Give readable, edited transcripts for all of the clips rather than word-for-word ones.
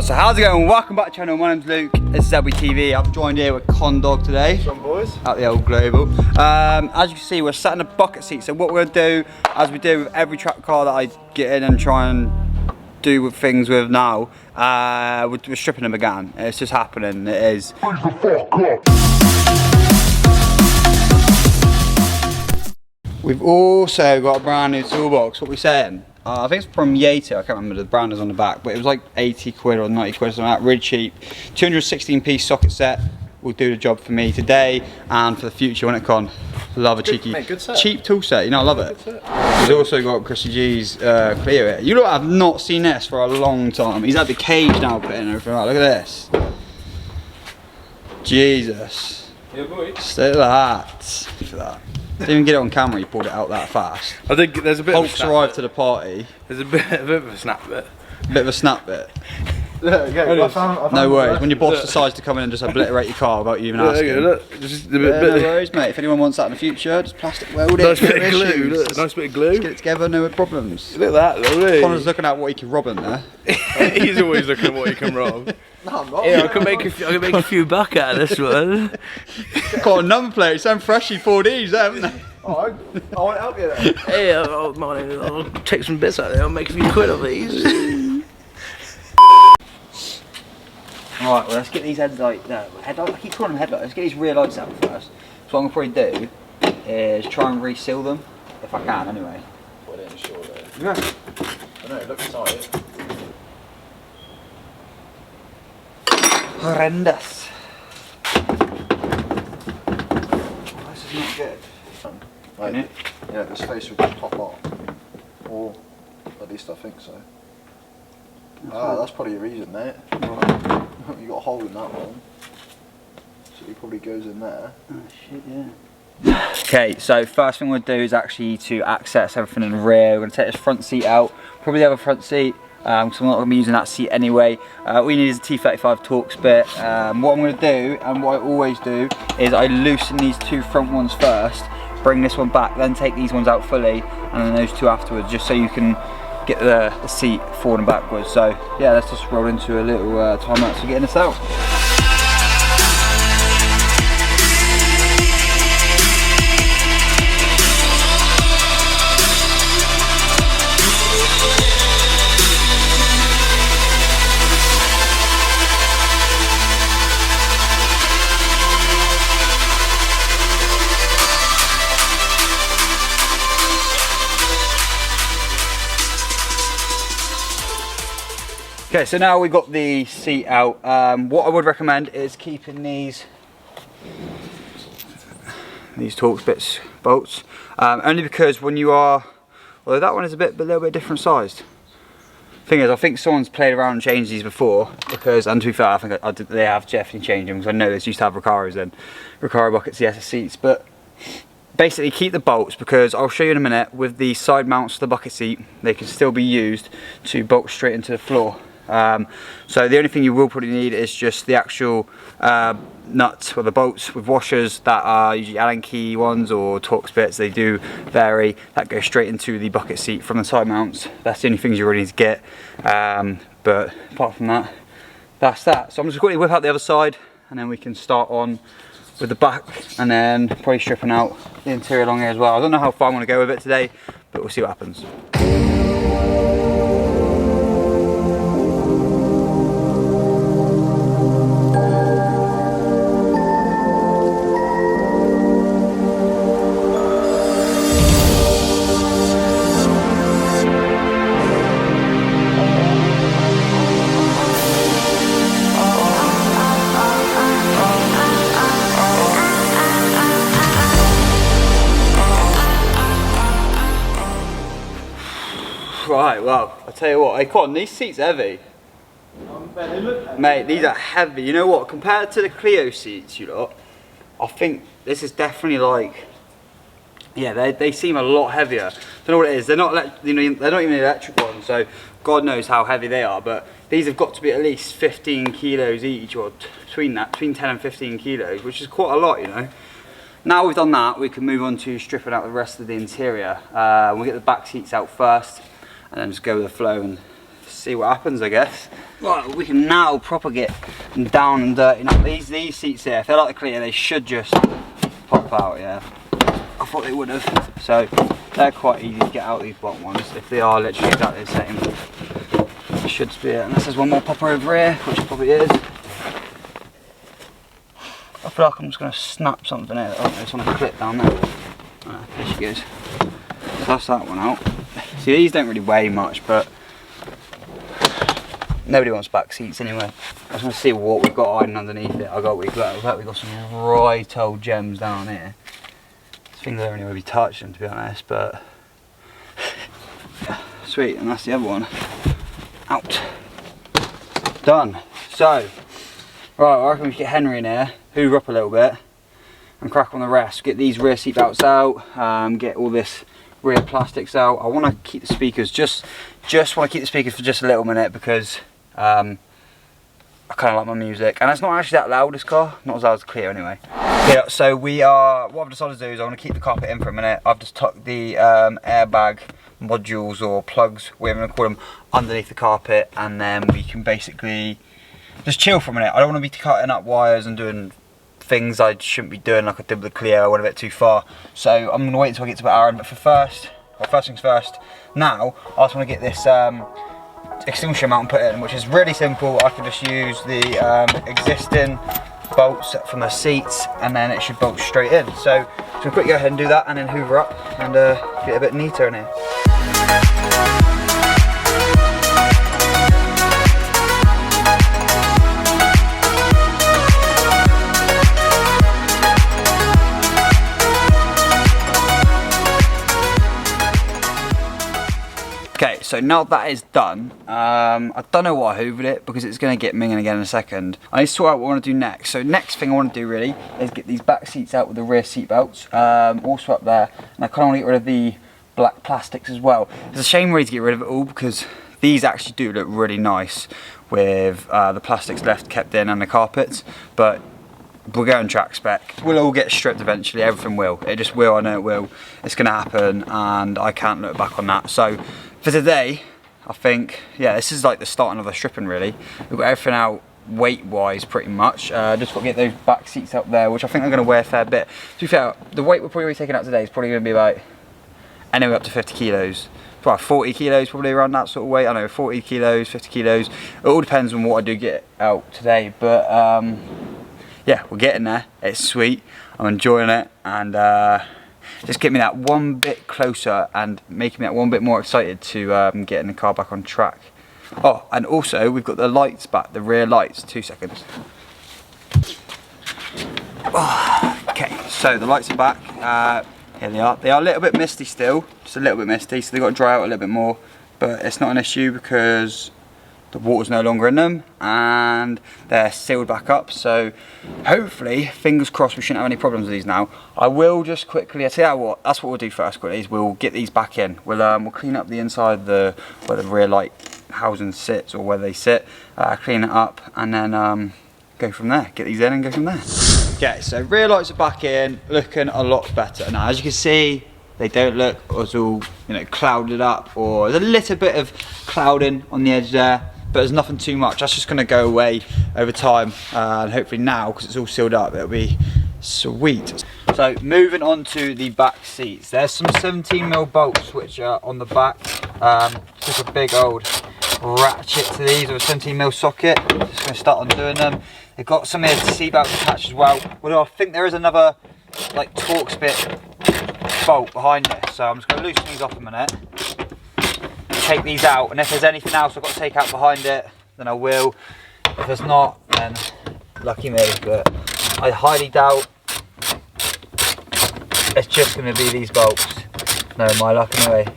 So how's it going? Welcome back to the channel. My name's Luke. This is ZWTV. I'm joined here with Condog today. What's on, boys? At the old Global. As you can see, we're sat in a bucket seat. So what we're gonna do, as we do with every track car that I get in and try and do with things with now, we're stripping a Megane. It's just happening. It is. We've also got a brand new toolbox. What are we saying? I think it's from Yato. I can't remember, the brand is on the back, but it was like 80 quid or 90 quid, something like that, really cheap. 216 piece socket set will do the job for me today and for the future when it can. Love a cheeky, cheap tool set, you know, I love it. He's also got Chrissy G's Clio here. You lot have not seen this for a long time. He's had the cage now put in and everything. Like, look at this. Jesus. Yeah, boy. Look at that. For that. Didn't even get it on camera, he pulled it out that fast. I think there's a bit Hulk's of a snap arrived bit. to the party. There's a bit of a snap bit. Bit of a snap bit. I found No worries, when your boss decides to come in and just obliterate your car without you even asking. Look, just a bit, No worries, mate. If anyone wants that in the future, just plastic weld it. nice bit no of glue. issues. Look, nice bit of glue. Let's get it together, no problems. Look at that, lovely. Connor's looking at what he can rob in there. He's always looking at what he can rob. No, I'm not. Yeah, I can make a few buck out of this one. Got a number plate, it's some freshy 4Ds, haven't they? Oh, I want to help you there. Hey, I'll take some bits out there. I'll make a few quid of these. Alright, well let's get these headlights, I keep calling them headlights, let's get these rear lights out first. So what I'm going to probably do is try and reseal them, if I can anyway. Well, then, sure, though. Yeah. I know, it looks tight. Horrendous. This is not good. Like, yeah, this face would pop off. Or at least I think so. That's probably a reason, mate. You got a hole in that one. So it probably goes in there. Oh shit, yeah. Okay, so first thing we'll do is actually to access everything in the rear. We're going to take this front seat out, probably the other front seat, because I'm not going to be using that seat anyway. All we need is a T35 Torx bit. What I'm going to do, and what I always do, is I loosen these two front ones first, bring this one back, then take these ones out fully, and then those two afterwards, just so you can get the seat forward and backwards. So yeah, let's just roll into a little time lapse for getting this out. Okay, so now we've got the seat out. What I would recommend is keeping these Torx bits, bolts, only because when you are, although that one is a little bit different sized. Thing is, I think someone's played around and changed these before, because, and to be fair, I think they have definitely changed them, because I know this used to have Recaros then, Recaro buckets, yes, seats, but basically keep the bolts, because I'll show you in a minute, with the side mounts to the bucket seat, they can still be used to bolt straight into the floor. So the only thing you will probably need is just the actual nuts or the bolts with washers that are usually Allen key ones or Torx bits. They do vary, that go straight into the bucket seat from the side mounts. That's the only things you really need to get, but apart from that, that's that. So I'm just going to whip out the other side and then we can start on with the back and then probably stripping out the interior along here as well. I don't know how far I'm going to go with it today, but we'll see what happens. Right, well, I'll tell you what, hey Con, these seats are heavy. They look heavy. Mate, these are heavy. You know what, compared to the Clio seats, you lot, I think this is definitely like, yeah, they seem a lot heavier. Don't know what it is, they're not, they're not even electric ones, so God knows how heavy they are, but these have got to be at least 15 kilos each, or between 10 and 15 kilos, which is quite a lot, you know. Now we've done that, we can move on to stripping out the rest of the interior. We'll get the back seats out first, and then just go with the flow and see what happens, I guess. Right, we can now proper get down and dirty. Now these seats here, if they're like the clear, they should just pop out, yeah. I thought they would have. So they're quite easy to get out, these bottom ones, if they are literally exactly the same. It should be it. Unless there's one more popper over here, which probably is. I feel like I'm just going to snap something here. Oh, it's on a clip down there. Ah, there she goes. So that's that one out. See, these don't really weigh much, but nobody wants back seats anyway. I just want to see what we've got hiding underneath it. We've got some right old gems down here. Things I don't really touch them, to be honest, but sweet. And that's the other one out. Done. So, right, I reckon we should get Henry in here, hoover up a little bit, and crack on the rest. Get these rear seat belts out, get all this rear plastics out. I want to keep the speakers, just want to keep the speakers for just a little minute because I kind of like my music, and it's not actually that loud, this car, not as loud as clear anyway. Yeah, so what I've decided to do is I want to keep the carpet in for a minute. I've just tucked the airbag modules or plugs, whatever you want to call them, underneath the carpet, and then we can basically just chill for a minute. I don't want to be cutting up wires and doing things I shouldn't be doing like I did with the Clio. I went a bit too far. So I'm going to wait until I get to about Aaron, but first things first, now I just want to get this extinguisher mount and put it in, which is really simple. I can just use the existing bolts from the seats and then it should bolt straight in. So we'll quickly go ahead and do that and then hoover up and get a bit neater in here. Okay, so now that is done, I don't know why I hoovered it because it's going to get minging again in a second. I need to sort out what I want to do next. So next thing I want to do really is get these back seats out with the rear seat belts, also up there, and I kind of want to get rid of the black plastics as well. It's a shame really to get rid of it all because these actually do look really nice with the plastics left kept in and the carpets, but we're going track spec. We'll all get stripped eventually, everything will. It just will, I know it will. It's going to happen and I can't look back on that. So for today, I think, yeah, this is like the starting of the stripping really. We've got everything out weight wise pretty much. Just got to get those back seats up there, which I think I'm going to weigh a fair bit. To be fair, the weight we're probably taking out today is probably going to be about anywhere up to 50 kilos. Probably 40 kilos, probably around that sort of weight. I know, 40 kilos, 50 kilos. It all depends on what I do get out today, but yeah, we're getting there. It's sweet. I'm enjoying it, and just get me that one bit closer and making me that one bit more excited to getting the car back on track. Oh, and also we've got the lights back, the rear lights. 2 seconds. Oh, okay, so the lights are back. Here they are. They are a little bit misty still, just a little bit misty, so they've got to dry out a little bit more, but it's not an issue because the water's no longer in them and they're sealed back up. So hopefully, fingers crossed, we shouldn't have any problems with these now. I will just quickly, I tell you what, that's what we'll do first quickly, is we'll get these back in. We'll clean up the inside, where the rear light housing sits or where they sit, clean it up and then go from there. Get these in and go from there. Okay, so rear lights are back in, looking a lot better. Now, as you can see, they don't look as all, you know, clouded up, or there's a little bit of clouding on the edge there, but there's nothing too much. That's just going to go away over time, and hopefully now, because it's all sealed up, it'll be sweet. So moving on to the back seats, there's some 17mm bolts which are on the back. Just a big old ratchet to these, or a 17mm socket. Just going to start on doing them. They've got some here to seat belts attached as well. Well, I think there is another like Torx bit bolt behind this, so I'm just going to loosen these off a minute, take these out, and if there's anything else I've got to take out behind it, then I will. If there's not, then lucky me, but I highly doubt it's just going to be these bolts. No, my luck anyway.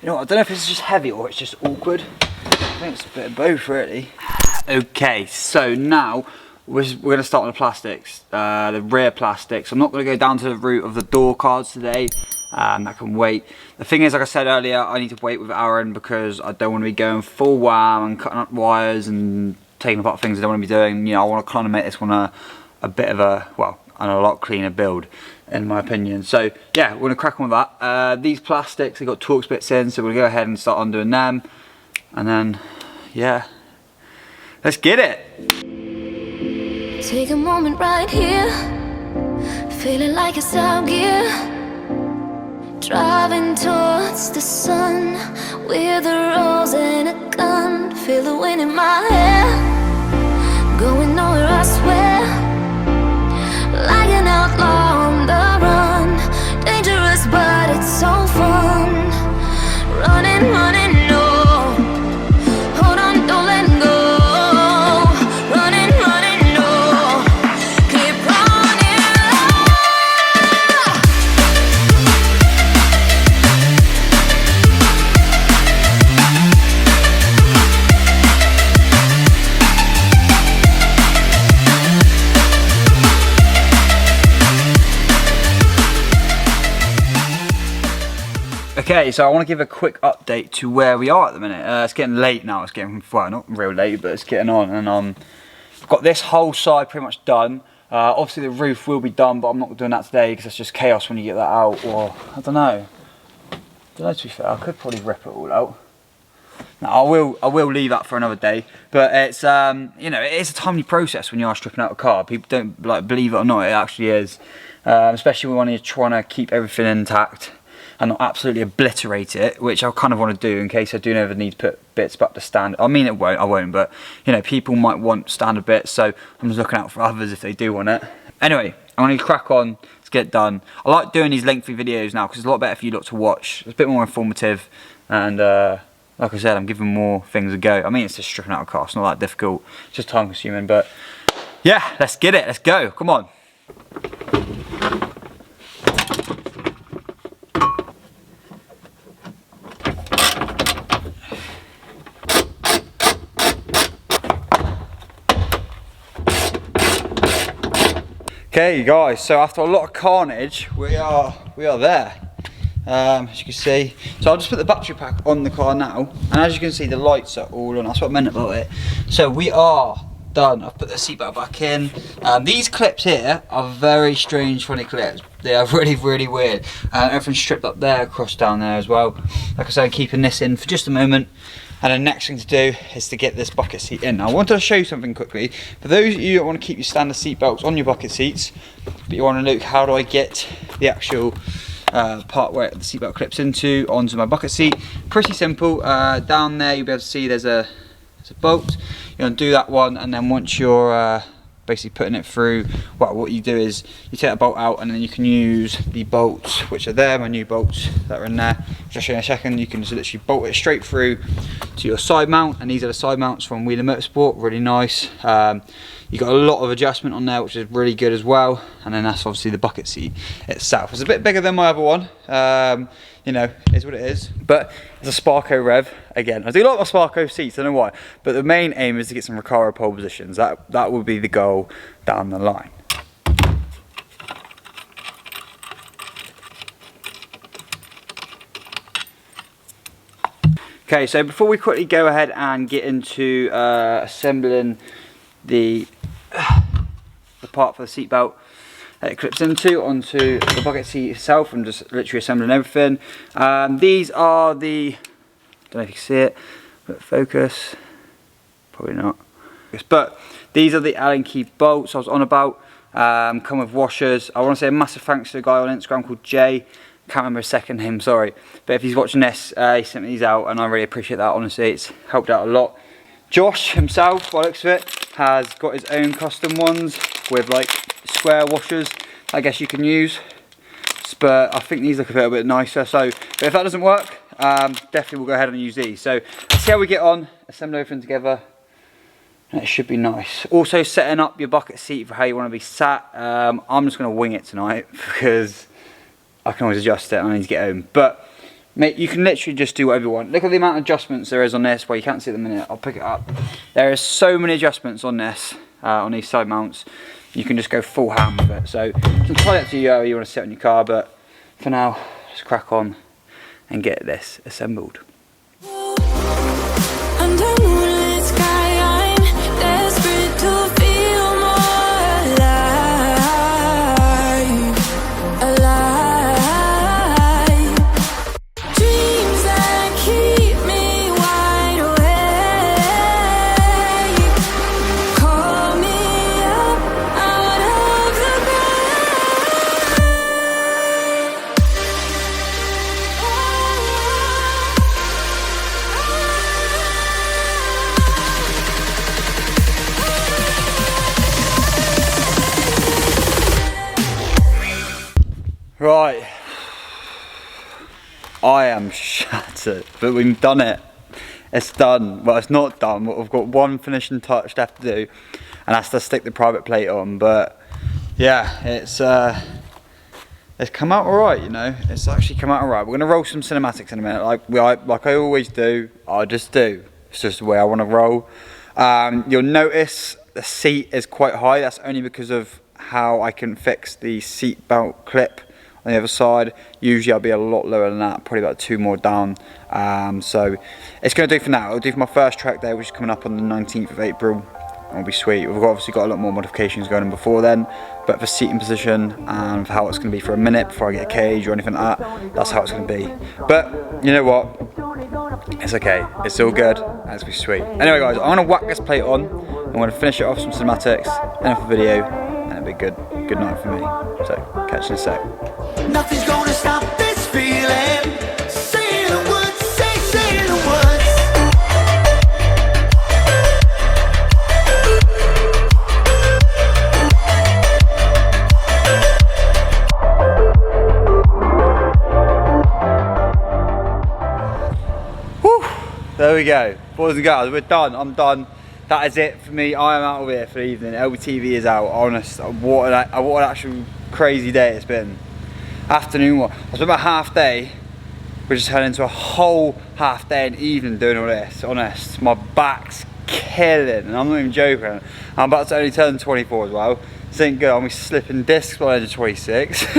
You know what, I don't know if it's just heavy or it's just awkward. I think it's a bit of both really. Okay, so now we're going to start on the plastics, the rear plastics. I'm not going to go down to the route of the door cards today. That can wait. The thing is, like I said earlier, I need to wait with Aaron because I don't want to be going full wham and cutting up wires and taking apart things I don't want to be doing. You know, I want to kind of make this one a bit of a, well, and a lot cleaner build, in my opinion. So yeah, we're going to crack on with that. These plastics, they got Torx bits in, so we're going to go ahead and start undoing them. And then, yeah, let's get it. Take a moment right here, feeling like it's out gear. Driving towards the sun with a rose and a gun. Feel the wind in my hair, going nowhere I swear. Like an outlaw on the run, dangerous but it's so fun. Running, running, no. Hold on, don't let go. Running, running, no. Keep running. Okay, so I want to give a quick update to where we are at the minute. It's getting late now. It's getting, well, not real late, but it's getting on. And I've got this whole side pretty much done. Obviously the roof will be done, but I'm not doing that today because it's just chaos when you get that out. Or I don't know. To be fair, I could probably rip it all out. No, I will leave that for another day. But it's you know, it is a timely process when you are stripping out a car. People don't like believe it or not. It actually is, especially when you're trying to keep everything intact and not absolutely obliterate it, which I kind of want to do in case I do ever need to put bits back to standard. I mean, I won't, but you know, people might want standard bits, so I'm just looking out for others if they do want it. Anyway, I'm going to crack on, let's get it done. I like doing these lengthy videos now because it's a lot better for you lot to watch. It's a bit more informative, and like I said, I'm giving more things a go. I mean, it's just stripping out a car, it's not that difficult, it's just time consuming, but yeah, let's get it, let's go, come on. Okay guys, so after a lot of carnage, we are there. As you can see, so I'll just put the battery pack on the car now, and as you can see the lights are all on, that's what I meant about it. So we are done. I've put the seatbelt back in. These clips here are very strange funny clips. They are really weird. Everything's stripped up there, across down there as well. Like I said, I'm keeping this in for just a moment. And the next thing to do is to get this bucket seat in. Now I wanted to show you something quickly. For those of you that want to keep your standard seat belts on your bucket seats, but you want to look, how do I get the actual part where the seatbelt clips onto my bucket seat? Pretty simple. Down there you'll be able to see there's a bolt. You're going to do that one, and then once you're basically putting it through, well, what you do is you take the bolt out, and then you can use the bolts which are there, my new bolts that are in there, which I'll show you in a second. You can just literally bolt it straight through to your side mount, and these are the side mounts from Wheeler Motorsport, really nice. You got a lot of adjustment on there, which is really good as well. And then that's obviously the bucket seat itself. It's a bit bigger than my other one, you know, is what it is, but it's a Sparco Rev. Again, I do like my Sparco seats, I don't know why, but the main aim is to get some Recaro pole positions. That would be the goal down the line. Okay, so before we quickly go ahead and get into assembling the part for the seat belt that it clips onto the bucket seat itself, and just literally assembling everything. These are the, don't know if you can see it, but focus, probably not, but these are the Allen key bolts I was on about. Come with washers. I want to say a massive thanks to a guy on Instagram called Jay, can't remember his second name, sorry, but if he's watching this, he sent me these out and I really appreciate that. Honestly, it's helped out a lot. Josh himself, by the looks of it, has got his own custom ones with like square washers I guess you can use, but I think these look a little bit nicer. So but if that doesn't work, definitely we'll go ahead and use these. So let's see how we get on, assemble everything together, and it should be nice. Also setting up your bucket seat for how you want to be sat. I'm just going to wing it tonight because I can always adjust it and I need to get home, but mate, you can literally just do whatever you want. Look at the amount of adjustments there is on this. Well, you can't see it at the minute. I'll pick it up. There is so many adjustments on this. on these side mounts, you can just go full ham with it. So it's entirely up to you how you want to sit on your car, but for now, let's crack on and get this assembled. Under moonlit sky, I'm desperate to feel more alive, alive. Dreams that keep me wide awake. Call me up out of the Right, I am shattered, but we've done it. It's done. Well, it's not done. We've got one finishing touch left to do, and that's to stick the private plate on. But yeah, it's come out alright. You know, it's actually come out alright. We're gonna roll some cinematics in a minute, like I always do. I just do. It's just the way I want to roll. You'll notice the seat is quite high. That's only because of how I can fix the seat belt clip on the other side. Usually I'll be a lot lower than that, probably about 2 more down. So it's going to do for now. It'll do for my first track day, which is coming up on the 19th of April. It'll be sweet. We've obviously got a lot more modifications going on before then, but for seating position and for how it's going to be for a minute before I get a cage or anything like that, that's how it's going to be. But you know what? It's okay. It's all good. It's be sweet. Anyway, guys, I'm going to whack this plate on. I'm going to finish it off some cinematics, end off the video, and it'll be good night for me. So catch you in a sec. Nothing's gonna stop this feeling. Say the words, say the words. Whew, there we go. Boys and girls, we're done. I'm done. That is it for me. I am out of here for the evening. LBTV is out. Honest, what an actual crazy day it's been. Afternoon one. I spent about half day. We're just heading into a whole half day and evening doing all this. Honest, my back's killing, and I'm not even joking. I'm about to only turn 24 as well. This ain't good. I'll be slipping discs by the age of 26.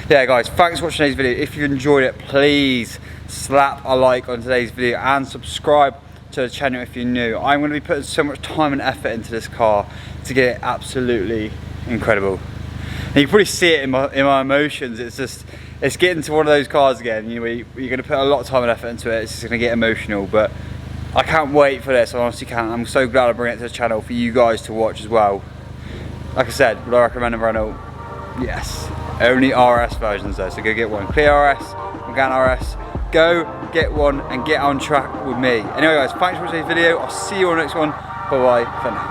Yeah, guys, thanks for watching today's video. If you enjoyed it, please slap a like on today's video and subscribe to the channel if you're new. I'm going to be putting so much time and effort into this car to get it absolutely incredible. And you can probably see it in my emotions. It's getting to one of those cars again. You know, you're going to put a lot of time and effort into it. It's just going to get emotional, but I can't wait for this. I honestly can't. I'm so glad I bring it to the channel for you guys to watch as well. Like I said, would I recommend a Renault? Yes. Only RS versions though, so go get one. Clear RS, Megane RS. Go get one and get on track with me. Anyway, guys, thanks for watching this video. I'll see you on the next one. Bye bye for now.